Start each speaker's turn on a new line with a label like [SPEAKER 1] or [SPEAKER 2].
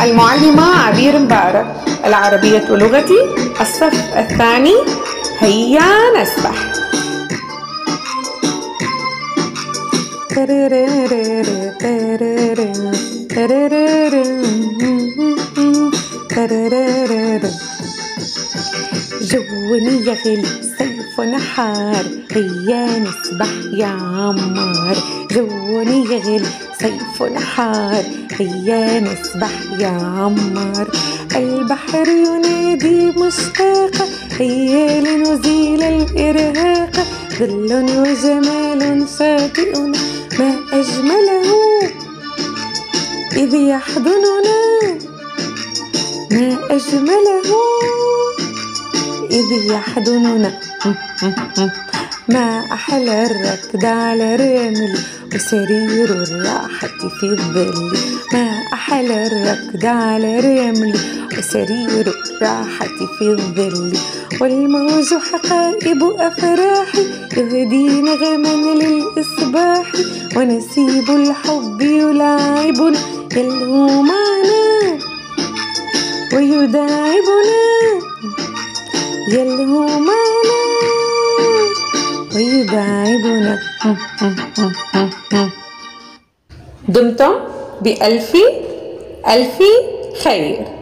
[SPEAKER 1] المعلمة عبير مبارك. العربية لغتي، الصف الثاني. هيا نسبح. جوني يغلي سيف نحار، هيا نسبح يا عمار. جوني يغلي سيف نحار، هيا نسبح يا عمار. البحر ينادي مشتاقة، هيا لنزيل الإرهاق. ظل وجمال شاطئنا، ما أجمله إذ يحضننا. ما أجمله إذ يحضننا. ما أحلى الركض على الرمل وسرير الراحة في الظل. ما أحلى الركض على الرمل وسرير الراحة في الظل. والموج حقائب أفراحي يهدي نغما للإصباح. ونسيب الحب يلاعبنا، يلهو معنا ويداعبنا. يلهو معنا ويداعبنا. دمتم بألف ألف خير.